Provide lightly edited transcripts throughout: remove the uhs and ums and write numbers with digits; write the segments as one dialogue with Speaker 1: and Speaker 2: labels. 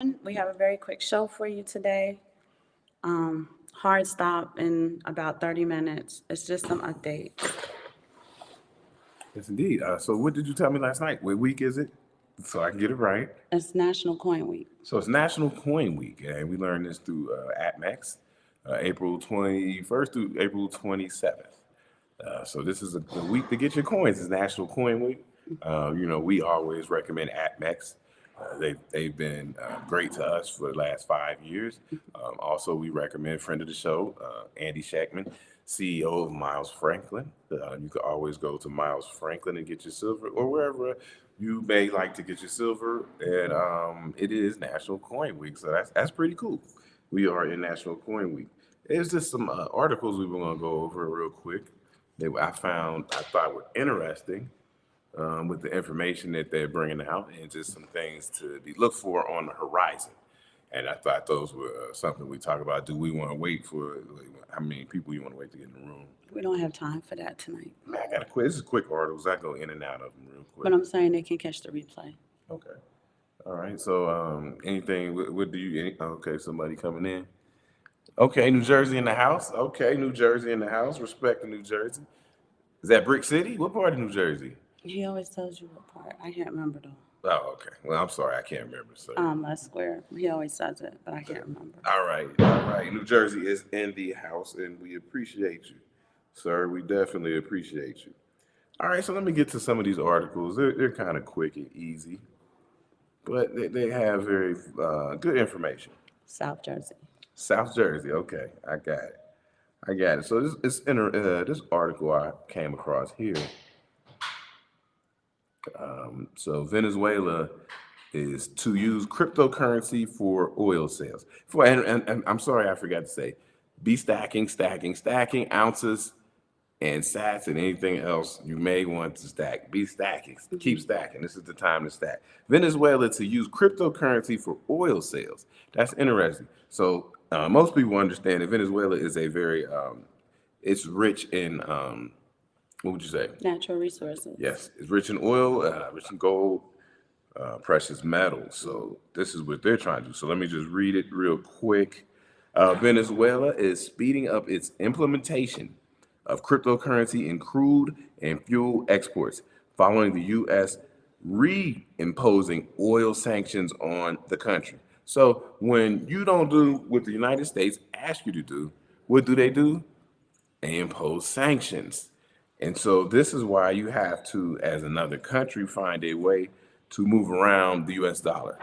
Speaker 1: We have a very quick show for you today. Hard stop in about 30 minutes. It's just some updates.
Speaker 2: Yes, indeed. So what did you tell me last night? What week is it? So I can get it right.
Speaker 1: It's National Coin Week.
Speaker 2: So it's National Coin Week, and we learned this through APMEX, April 21st through April 27th. So this is the week to get your coins. It's National Coin Week. We always recommend APMEX. They've been great to us for the last 5 years. Also, we recommend friend of the show, Andy Shackman, CEO of Miles Franklin. You can always go to Miles Franklin and get your silver, or wherever you may like to get your silver. And it is National Coin Week, so that's pretty cool. We are in National Coin Week. There's just some articles we were going to go over real quick that I thought were interesting with the information that they're bringing out, and just some things to be looked for on the horizon. And I thought those were something we talk about. Do we want to wait for, like, how many people you want to wait to get in the room?
Speaker 1: We don't have time for that tonight.
Speaker 2: Man, I got to quit. This is quick articles. I go in and out of them real quick.
Speaker 1: But I'm saying they can catch the replay.
Speaker 2: Okay. All right. So, anything? What do you? Okay, somebody coming in. Okay, New Jersey in the house. Okay, New Jersey in the house. Respect to New Jersey. Is that Brick City? What part of New Jersey?
Speaker 1: He always tells you what part. I can't remember though.
Speaker 2: Oh, okay. Well, I'm sorry, I can't remember. So,
Speaker 1: Less square. He always says it, but I can't remember.
Speaker 2: all right, all right. New Jersey is in the house, and we appreciate you, sir. We definitely appreciate you. All right, so let me get to some of these articles. They're kind of quick and easy, but they have very good information.
Speaker 1: South Jersey.
Speaker 2: South Jersey. Okay, I got it. I got it. So this article I came across here. So Venezuela is to use cryptocurrency for oil sales. And I'm sorry, I forgot to say, be stacking ounces and sats and anything else you may want to stack. Be stacking, keep stacking. This is the time to stack. Venezuela to use cryptocurrency for oil sales. That's interesting. So most people understand that Venezuela is a very, it's rich in what would you say?
Speaker 1: Natural resources.
Speaker 2: Yes, it's rich in oil, rich in gold, precious metals. So this is what they're trying to do. So let me just read it real quick. Venezuela is speeding up its implementation of cryptocurrency in crude and fuel exports following the U.S. reimposing oil sanctions on the country. So when you don't do what the United States asks you to do, what do? They impose sanctions. And so this is why you have to, as another country, find a way to move around the US dollar.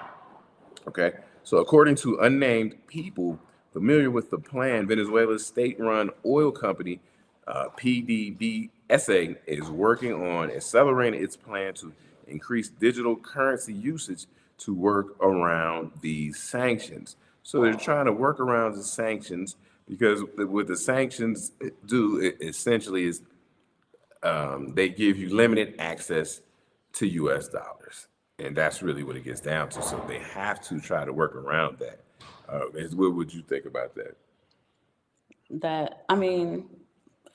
Speaker 2: Okay. So according to unnamed people familiar with the plan, Venezuela's state-run oil company, PDVSA, is working on accelerating its plan to increase digital currency usage to work around these sanctions. So they're trying to work around the sanctions because what the sanctions do essentially is they give you limited access to U.S. dollars, and that's really what it gets down to. So they have to try to work around that. What would you think about that?
Speaker 1: I mean,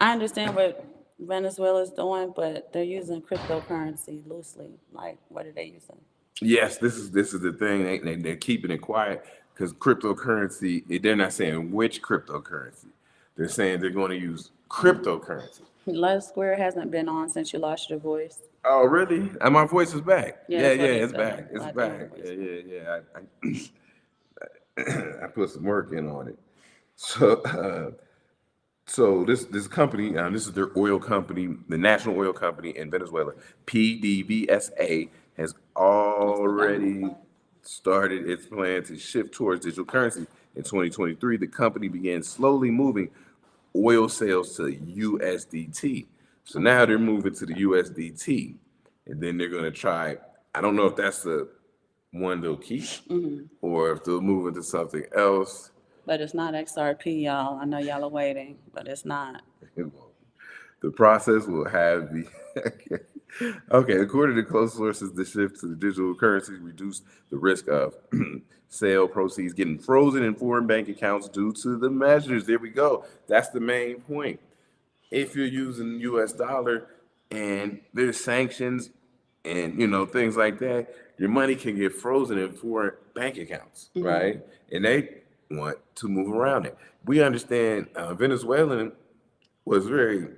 Speaker 1: I understand what Venezuela's doing, but they're using cryptocurrency loosely. Like, what are they using?
Speaker 2: Yes, this is the thing. They're keeping it quiet because cryptocurrency. They're not saying which cryptocurrency. They're saying they're going to use cryptocurrency.
Speaker 1: Les Square hasn't been on since you lost your voice.
Speaker 2: Oh, really? And my voice is back.
Speaker 1: Yeah,
Speaker 2: Yeah,
Speaker 1: that's
Speaker 2: yeah,
Speaker 1: what he
Speaker 2: it's
Speaker 1: said.
Speaker 2: back. It's
Speaker 1: Like,
Speaker 2: back.
Speaker 1: your
Speaker 2: Yeah,
Speaker 1: voice.
Speaker 2: yeah, yeah. I put some work in on it. So, this company, this is their oil company, the national oil company in Venezuela, PDVSA, has already started its plan to shift towards digital currency. In 2023, the company began slowly moving oil sales to USDT. So now they're moving to the USDT, and then they're going to try. I don't know if that's the one they'll keep, or if they'll move into something else.
Speaker 1: But it's not XRP, y'all. I know y'all are waiting, but it's not.
Speaker 2: The process will have the okay. According to close sources, the shift to the digital currencies reduce the risk of sale proceeds getting frozen in foreign bank accounts due to the measures. There we go. That's the main point. If you're using U.S. dollar and there's sanctions and things like that, your money can get frozen in foreign bank accounts, right? And they want to move around it. We understand Venezuelan was very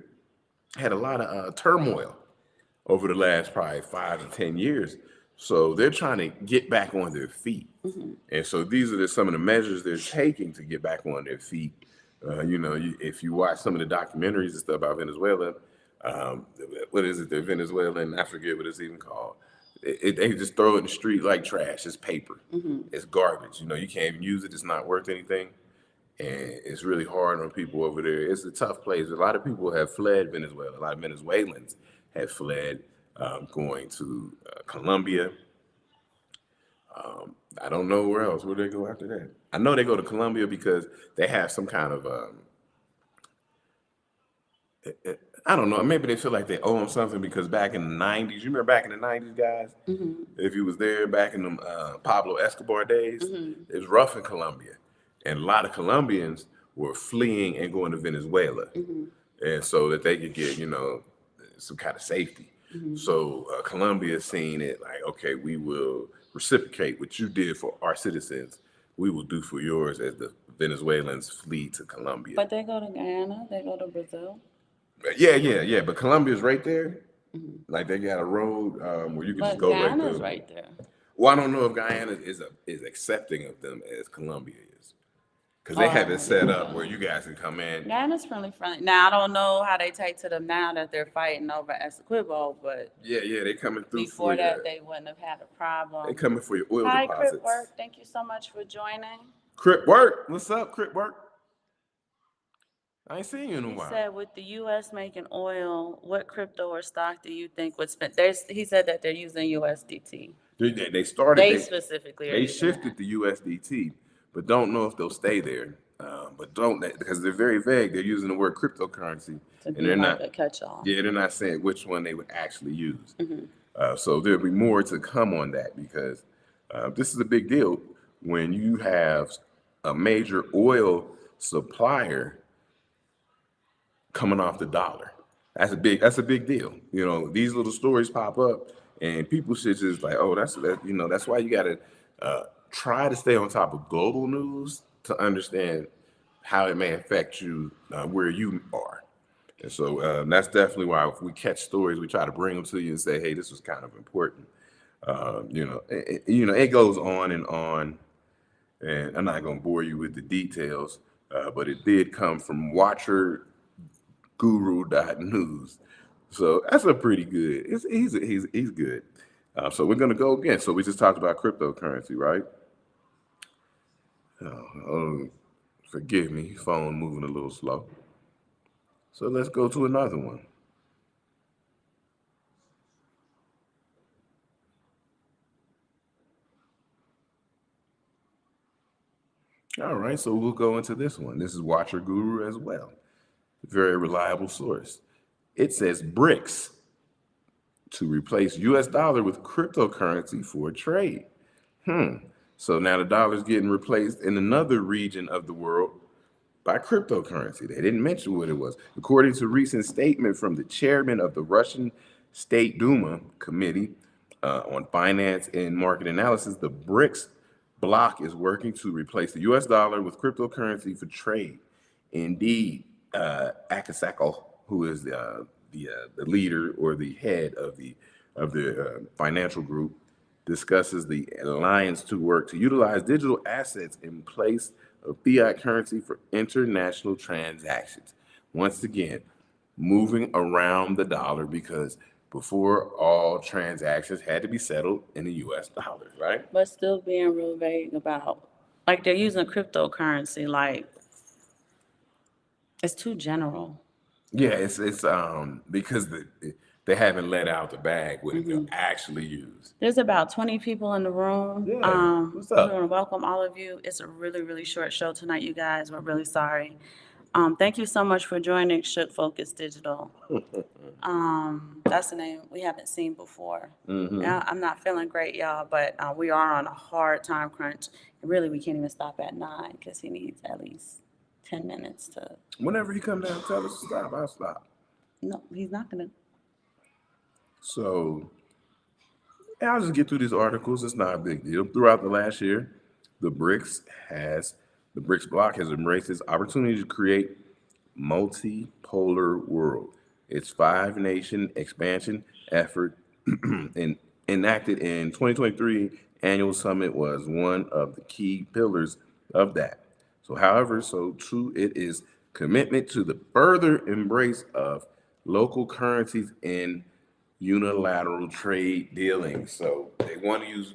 Speaker 2: had a lot of turmoil over the last probably 5 to 10 years. So they're trying to get back on their feet. And so these are some of the measures they're taking to get back on their feet. If you watch some of the documentaries and stuff about Venezuela, um, what is it? The Venezuelan, I forget what it's even called. They just throw it in the street like trash. It's paper. It's garbage. You can't even use it. It's not worth anything. And it's really hard on people over there. It's a tough place. A lot of people have fled Venezuela. A lot of Venezuelans have fled, going to Colombia. I don't know where else. Where do they go after that? I know they go to Colombia because they have some kind of I don't know. Maybe they feel like they owe them something because back in the '90s, you remember back in the '90s, guys? If you was there back in the Pablo Escobar days, it was rough in Colombia, and a lot of Colombians were fleeing and going to Venezuela, and so that they could get some kind of safety. So Colombia is seeing it like, okay, we will reciprocate what you did for our citizens. We will do for yours as the Venezuelans flee to Colombia.
Speaker 1: But they go to Guyana, they go to Brazil.
Speaker 2: Yeah. But Colombia's right there. Like they got a road where you can just
Speaker 1: But
Speaker 2: go right
Speaker 1: Guyana's
Speaker 2: through.
Speaker 1: right there.
Speaker 2: Well, I don't know if Guyana is accepting of them as Colombia is, because they have it set up where you guys can come in.
Speaker 1: Guyana's friendly. Now I don't know how they take to them now that they're fighting over Essequibo, but
Speaker 2: Yeah, they coming through for
Speaker 1: before that
Speaker 2: you.
Speaker 1: they wouldn't have had a problem.
Speaker 2: They coming for your oil
Speaker 1: Hi,
Speaker 2: deposits.
Speaker 1: Crip Work. Thank you so much for joining.
Speaker 2: Crip Work, what's up, Crip Work? I ain't seen you in a
Speaker 1: He
Speaker 2: while.
Speaker 1: said, with the U.S. making oil, what crypto or stock do you think would spend? He said that they're using USDT.
Speaker 2: They started.
Speaker 1: They specifically are
Speaker 2: They
Speaker 1: using
Speaker 2: shifted
Speaker 1: that.
Speaker 2: to USDT, but don't know if they'll stay there. But don't because they're very vague. They're using the word cryptocurrency,
Speaker 1: To
Speaker 2: and
Speaker 1: be
Speaker 2: they're
Speaker 1: like
Speaker 2: not.
Speaker 1: a catch-all.
Speaker 2: Yeah, they're not saying which one they would actually use. So there'll be more to come on that because this is a big deal when you have a major oil supplier coming off the dollar. That's a big deal. These little stories pop up and people should just like, oh, that's why you gotta try to stay on top of global news to understand how it may affect you where you are. And so that's definitely why if we catch stories, we try to bring them to you and say, hey, this was kind of important. It goes on, and I'm not gonna bore you with the details, but it did come from Watcher guru.news. So that's a pretty good. He's good. So we're gonna go again. So we just talked about cryptocurrency, right? Oh, forgive me, phone moving a little slow. So let's go to another one. All right, so we'll go into this one. This is Watcher Guru as well. Very reliable source. It says BRICS to replace US dollar with cryptocurrency for trade. So now the dollar is getting replaced in another region of the world by cryptocurrency. They didn't mention what it was. According to a recent statement from the chairman of the Russian State Duma Committee on Finance and Market Analysis, the BRICS bloc is working to replace the US dollar with cryptocurrency for trade. Indeed, Akasako, who is the leader or the head of the financial group, discusses the alliance to work to utilize digital assets in place of fiat currency for international transactions. Once again, moving around the dollar because before all transactions had to be settled in the US dollar, right?
Speaker 1: But still being real vague about, like they're using cryptocurrency, like it's too general.
Speaker 2: Yeah, it's because they haven't let out the bag what it can actually use.
Speaker 1: There's about 20 people in the room.
Speaker 2: Yeah, what's
Speaker 1: We
Speaker 2: up?
Speaker 1: want to welcome all of you. It's a really, really short show tonight, you guys. We're really sorry. Thank you so much for joining Shook Focus Digital. That's the name we haven't seen before. I'm not feeling great, y'all, but we are on a hard time crunch. And really, we can't even stop at 9 because he needs at least 10 minutes to.
Speaker 2: Whenever you come down, tell us to stop. I'll stop.
Speaker 1: No, he's not gonna.
Speaker 2: So, And I'll just get through these articles. It's not a big deal. Throughout the last year, the has the BRICS bloc has embraced its opportunity to create multipolar world. Its five-nation expansion effort enacted in 2023 annual summit was one of the key pillars of that. So, however, so true it is commitment to the further embrace of local currencies in unilateral trade dealings. So they want to use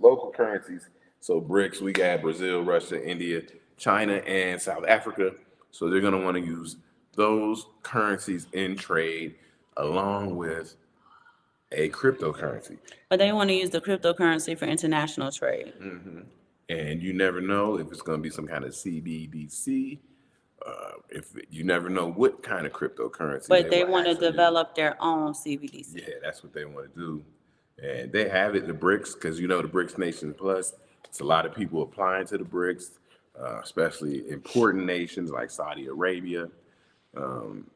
Speaker 2: local currencies. So BRICS, we got Brazil, Russia, India, China, and South Africa. So they're going to want to use those currencies in trade along with a cryptocurrency.
Speaker 1: But they want to use the cryptocurrency for international trade.
Speaker 2: And you never know if it's going to be some kind of CBDC. If you never know what kind of cryptocurrency,
Speaker 1: But they
Speaker 2: will
Speaker 1: want to
Speaker 2: actually use.
Speaker 1: develop their own CBDC.
Speaker 2: Yeah, that's what they want to do. And they have it, the BRICS, because you know the BRICS Nation Plus, it's a lot of people applying to the BRICS, especially important nations like Saudi Arabia.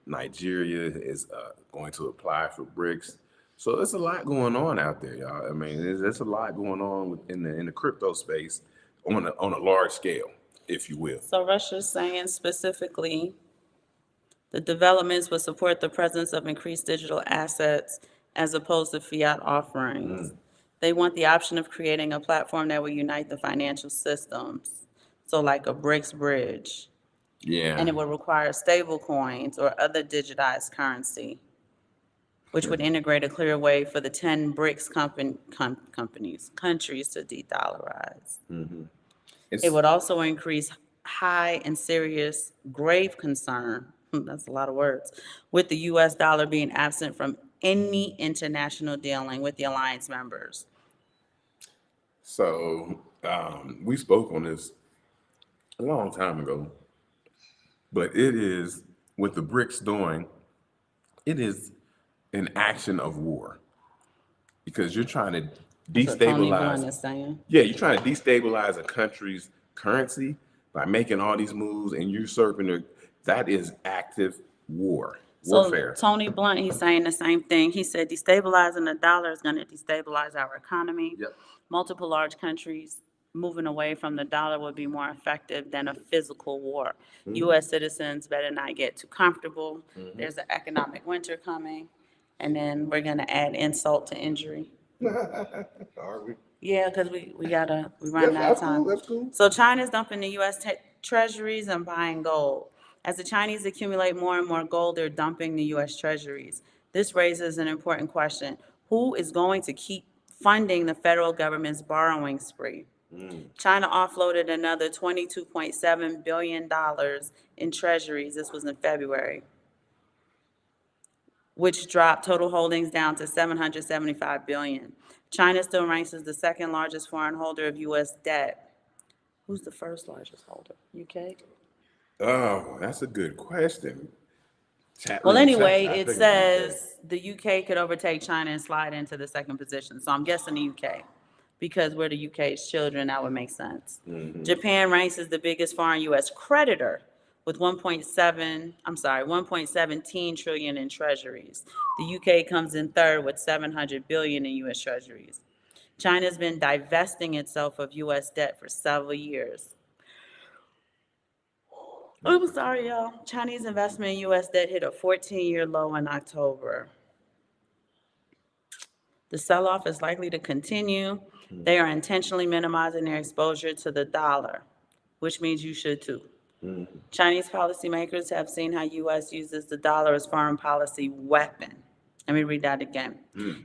Speaker 2: Nigeria is going to apply for BRICS. So there's a lot going on out there, y'all. I mean, there's a lot going on in the crypto space on a large scale, if you will.
Speaker 1: So Russia's saying specifically, the developments would support the presence of increased digital assets as opposed to fiat offerings. They want the option of creating a platform that will unite the financial systems. So like a BRICS bridge.
Speaker 2: Yeah.
Speaker 1: And it would require stable coins or other digitized currency, which would integrate a clear way for the 10 BRICS countries to de-dollarize. It would also increase high and serious grave concern, that's a lot of words, with the US dollar being absent from any international dealing with the alliance members.
Speaker 2: So we spoke on this a long time ago, but it is what the BRICS doing. It is an action of war because you're trying to
Speaker 1: That's what Tony Blunt
Speaker 2: destabilize.
Speaker 1: is saying.
Speaker 2: Yeah, you're trying to destabilize a country's currency by making all these moves and usurping it. That is active warfare.
Speaker 1: So Tony Blunt, he's saying the same thing. He said destabilizing the dollar is going to destabilize our economy.
Speaker 2: Yep.
Speaker 1: Multiple large countries moving away from the dollar would be more effective than a physical war. U.S. citizens better not get too comfortable. There's an economic winter coming, and then we're going to add insult to injury.
Speaker 2: Are we?
Speaker 1: Yeah, because we run out of time.
Speaker 2: That's cool.
Speaker 1: So China's dumping the U.S. treasuries and buying gold. As the Chinese accumulate more and more gold, they're dumping the U.S. treasuries. This raises an important question. Who is going to keep funding the federal government's borrowing spree? China offloaded another $22.7 billion in treasuries. This was in February, which dropped total holdings down to $775 billion. China still ranks as the second largest foreign holder of U.S. debt. Who's the first largest holder? UK?
Speaker 2: Oh, that's a good question.
Speaker 1: Well, anyway, it says the UK could overtake China and slide into the second position. So I'm guessing the UK, because we're the UK's children, that would make sense. Japan ranks as the biggest foreign U.S. creditor with 1.17 trillion in treasuries. The UK comes in third with 700 billion in U.S. treasuries. China's been divesting itself of U.S. debt for several years. I'm sorry, y'all. Chinese investment in U.S. debt hit a 14-year low in October. The sell-off is likely to continue. They are intentionally minimizing their exposure to the dollar, which means you should too. Chinese policymakers have seen how U.S. uses the dollar as foreign policy weapon. Let me read that again.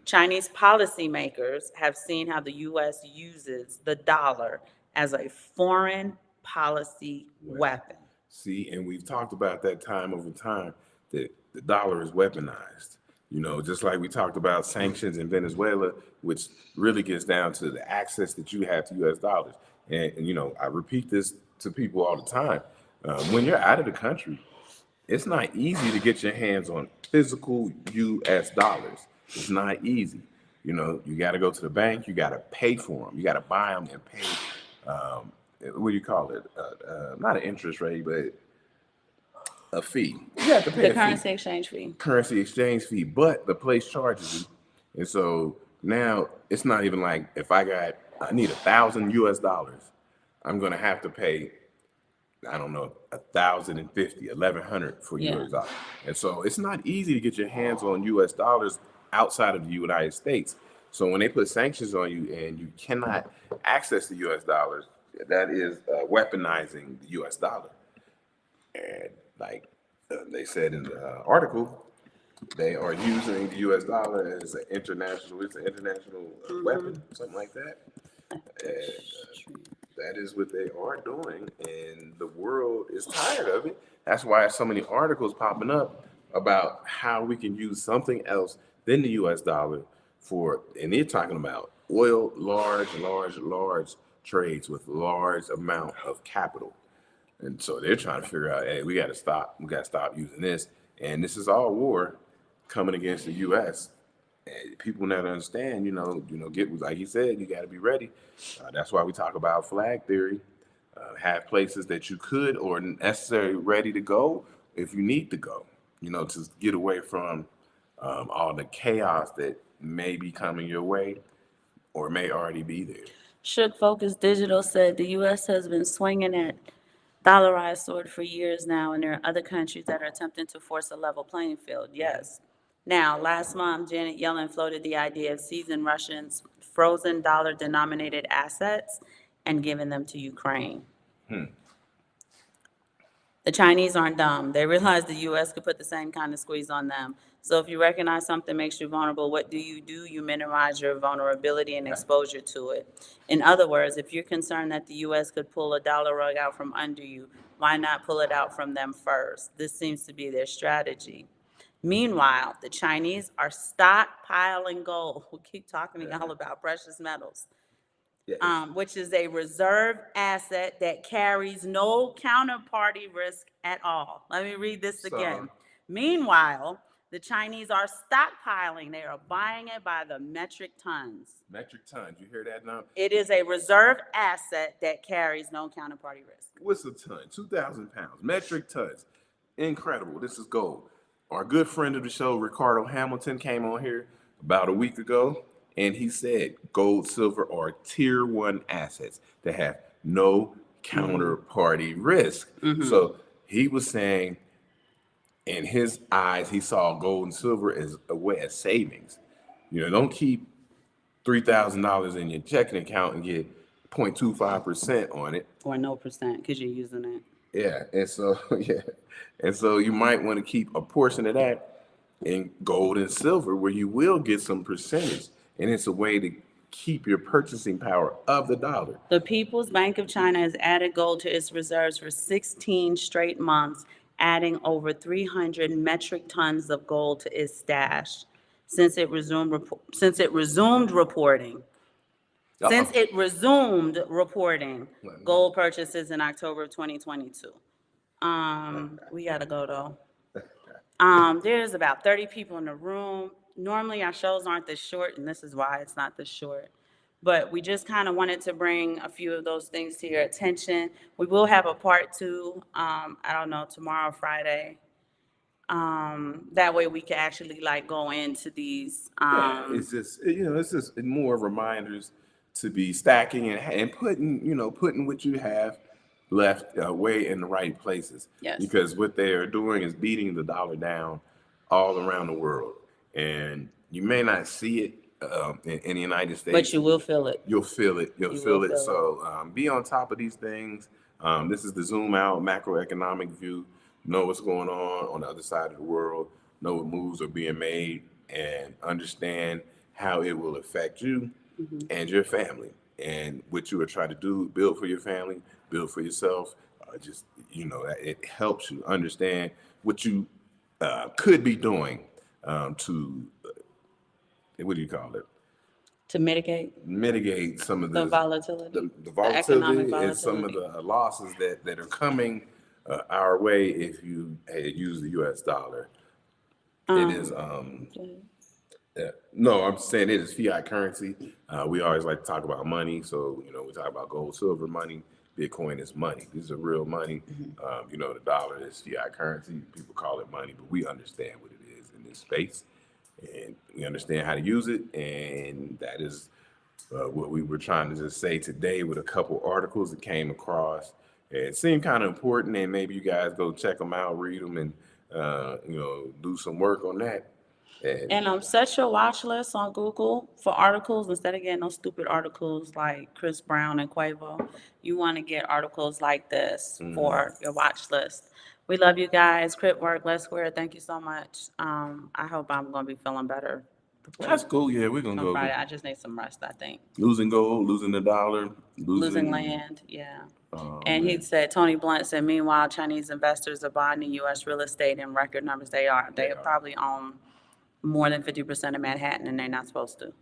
Speaker 1: Chinese policymakers have seen how the U.S. uses the dollar as a foreign policy weapon.
Speaker 2: See, and we've talked about that time over time, that the dollar is weaponized. You know, just like we talked about sanctions in Venezuela, which really gets down to the access that you have to U.S. dollars. And you know, I repeat this to people all the time. When you're out of the country, it's not easy to get your hands on physical U.S. dollars. It's not easy. You know, you got to go to the bank. You got to pay for them. You got to buy them and pay. What do you call it? Not an interest rate, but a fee. You have to pay
Speaker 1: The currency exchange fee.
Speaker 2: Currency exchange fee, but the place charges you. And so Now it's not even like if I need $1,000 US, I'm gonna have to pay, I don't know, 1,050, 1,100 for
Speaker 1: Yeah.
Speaker 2: US dollars. And so it's not easy to get your hands on US dollars outside of the United States. So when they put sanctions on you and you cannot access the US dollars, that is weaponizing the US dollar. And like they said in the article, they are using the US dollar as it's an international weapon, something like that. And that is what they are doing, and the world is tired of it. That's why so many articles popping up about how we can use something else than the US dollar for, and they're talking about oil, large trades with large amount of capital. And so they're trying to figure out, hey, we got to stop. We got to stop using this. And this is all war coming against the U.S. And people never understand, get like you said, you got to be ready. That's why we talk about flag theory. Have places that you could or necessarily ready to go if you need to go, to get away from all the chaos that may be coming your way or may already be there.
Speaker 1: Shook Focus Digital said the U.S. has been swinging at dollarized sword for years now, and there are other countries that are attempting to force a level playing field. Yes. Now, last month, Janet Yellen floated the idea of seizing Russians' frozen dollar-denominated assets and giving them to Ukraine. The Chinese aren't dumb. They realize the U.S. could put the same kind of squeeze on them. So if you recognize something makes you vulnerable, what do? You minimize your vulnerability and exposure to it. In other words, if you're concerned that the U.S. could pull a dollar rug out from under you, why not pull it out from them first? This seems to be their strategy. Meanwhile, the Chinese are stockpiling gold. We keep talking to y'all about precious metals, which is a reserve asset that carries no counterparty risk at all. Let me read this again. Meanwhile, the Chinese are stockpiling. They are buying it by the metric tons.
Speaker 2: Metric tons, you hear that now?
Speaker 1: It is a reserve asset that carries no counterparty risk.
Speaker 2: What's a ton? 2,000 pounds. Metric tons. Incredible. This is gold. Our good friend of the show, Ricardo Hamilton, came on here about a week ago, and he said gold, silver are tier one assets that have no counterparty risk. So he was saying, in his eyes, he saw gold and silver as a way of savings. Don't keep $3,000 in your checking account and get 0.25% on it.
Speaker 1: Or no percent, because you're using it.
Speaker 2: Yeah, and so and so you might want to keep a portion of that in gold and silver, where you will get some percentage, and it's a way to keep your purchasing power of the dollar.
Speaker 1: The People's Bank of China has added gold to its reserves for 16 straight months, adding over 300 metric tons of gold to its stash since it resumed reporting. Since it resumed reporting gold purchases in October of 2022. We gotta go though. There's about 30 people in the room. Normally our shows aren't this short, and this is why it's not this short. But we just kind of wanted to bring a few of those things to your attention. We will have a part two, I don't know, tomorrow, Friday. That way we can actually like go into these.
Speaker 2: It's just more reminders to be stacking and putting what you have left way in the right places.
Speaker 1: Yes.
Speaker 2: Because what they are doing is beating the dollar down all around the world, and you may not see it in the United States,
Speaker 1: But you will feel it.
Speaker 2: You'll feel it. You'll feel it. So be on top of these things. This is the zoom out macroeconomic view. Know what's going on the other side of the world. Know what moves are being made, and understand how it will affect you and your family, and what you are trying to do. Build for your family. Build for yourself. It helps you understand what you could be doing to what do you call it?
Speaker 1: To mitigate
Speaker 2: some of
Speaker 1: the volatility,
Speaker 2: the
Speaker 1: economic
Speaker 2: volatility, and some of the losses that are coming our way if you use the U.S. dollar. It is no, I'm saying it is fiat currency. We always like to talk about money, so we talk about gold, silver, money. Bitcoin is money. This is a real money. The dollar is fiat currency. People call it money, but we understand what it is in this space. and we understand how to use it. And that is what we were trying to just say today with a couple articles that came across. It seemed kind of important, and maybe you guys go check them out, read them, and do some work on that. And
Speaker 1: And set your watch list on Google for articles instead of getting those stupid articles like Chris Brown and Quavo. You want to get articles like this for your watch list. We love you guys. Crip Work, Let's Square. Thank you so much. I hope I'm going to be feeling better
Speaker 2: that's cool. Yeah, we're gonna
Speaker 1: on
Speaker 2: go
Speaker 1: Friday. I just need some rest, I think.
Speaker 2: losing gold, losing the dollar,
Speaker 1: Losing
Speaker 2: losing.
Speaker 1: land, yeah.
Speaker 2: Oh
Speaker 1: And he
Speaker 2: man,
Speaker 1: said, Tony Blunt said, meanwhile, Chinese investors are buying the U.S. real estate in record numbers. They are.
Speaker 2: they
Speaker 1: They
Speaker 2: are.
Speaker 1: probably own more than 50% of Manhattan, and they're not supposed to.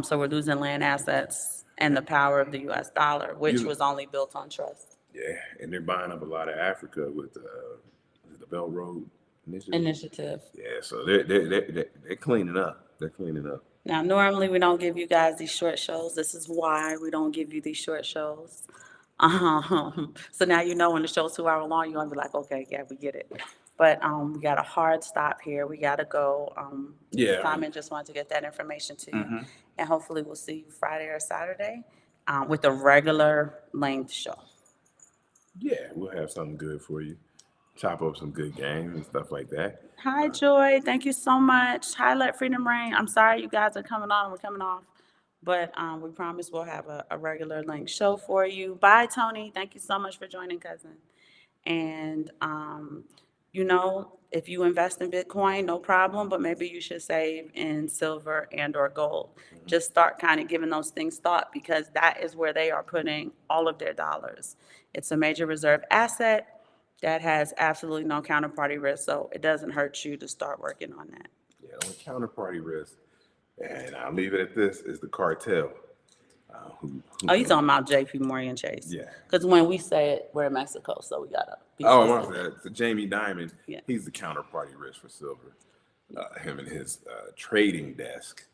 Speaker 1: So we're losing land assets and the power of the U.S. dollar, which
Speaker 2: You,
Speaker 1: was only built on trust.
Speaker 2: yeah, and they're buying up a lot of Africa with the Belt Road Initiative.
Speaker 1: Initiative.
Speaker 2: Yeah, so they're cleaning up. They're cleaning up.
Speaker 1: Now, normally we don't give you guys these short shows. This is why we don't give you these short shows. So now you know when the show's 2 hours long, you're gonna be like, okay, yeah, we get it. But we got a hard stop here. We gotta go.
Speaker 2: Yeah.
Speaker 1: Simon just wanted to get that information to you,
Speaker 2: Mhm.
Speaker 1: and hopefully we'll see you Friday or Saturday with a regular length show.
Speaker 2: Yeah, we'll have something good for you. Chop up some good games and stuff like that.
Speaker 1: Hi, Joy. Thank you so much. Hi, Let Freedom Reign. I'm sorry you guys are coming on and we're coming off, but we promise we'll have a regular length show for you. Bye, Tony. Thank you so much for joining, cousin. And, if you invest in Bitcoin, no problem, but maybe you should save in silver and or gold. Just start kind of giving those things thought because that is where they are putting all of their dollars. It's a major reserve asset that has absolutely no counterparty risk, so it doesn't hurt you to start working on that.
Speaker 2: Yeah, on counterparty risk, and I'll leave it at this: is the cartel. Who
Speaker 1: Oh, you talking about JP Morgan Chase?
Speaker 2: Yeah.
Speaker 1: Because when we say it, we're in Mexico, so we gotta be
Speaker 2: Oh, my
Speaker 1: specific.
Speaker 2: bad. So Jamie Dimon,
Speaker 1: Yeah.
Speaker 2: he's the counterparty risk for silver. Him and his trading desk.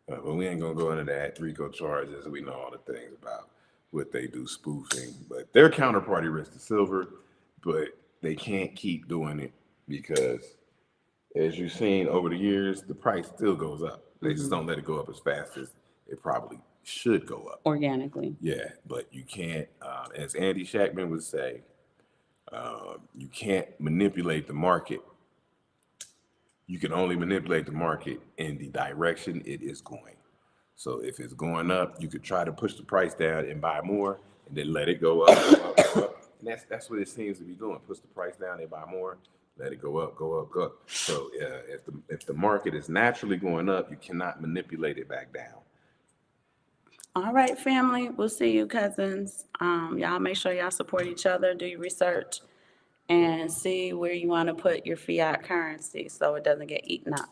Speaker 2: But we ain't gonna go into that. RICO charges. We know all the things about what they do, spoofing. But they're counterparty risk to silver, but they can't keep doing it because, as you've seen over the years, the price still goes up. They just don't let it go up as fast as it probably should go up.
Speaker 1: Organically.
Speaker 2: Yeah, but you can't, as Andy Shackman would say, you can't manipulate the market. You can only manipulate the market in the direction it is going. So if it's going up, you could try to push the price down and buy more, and then let it go up, go up, go up. And that's what it seems to be doing. Push the price down, they buy more, let it go up, go up, go up. So if the market is naturally going up, you cannot manipulate it back down.
Speaker 1: All right, family. We'll see you, cousins. Y'all make sure y'all support each other, do your research, and see where you want to put your fiat currency so it doesn't get eaten up.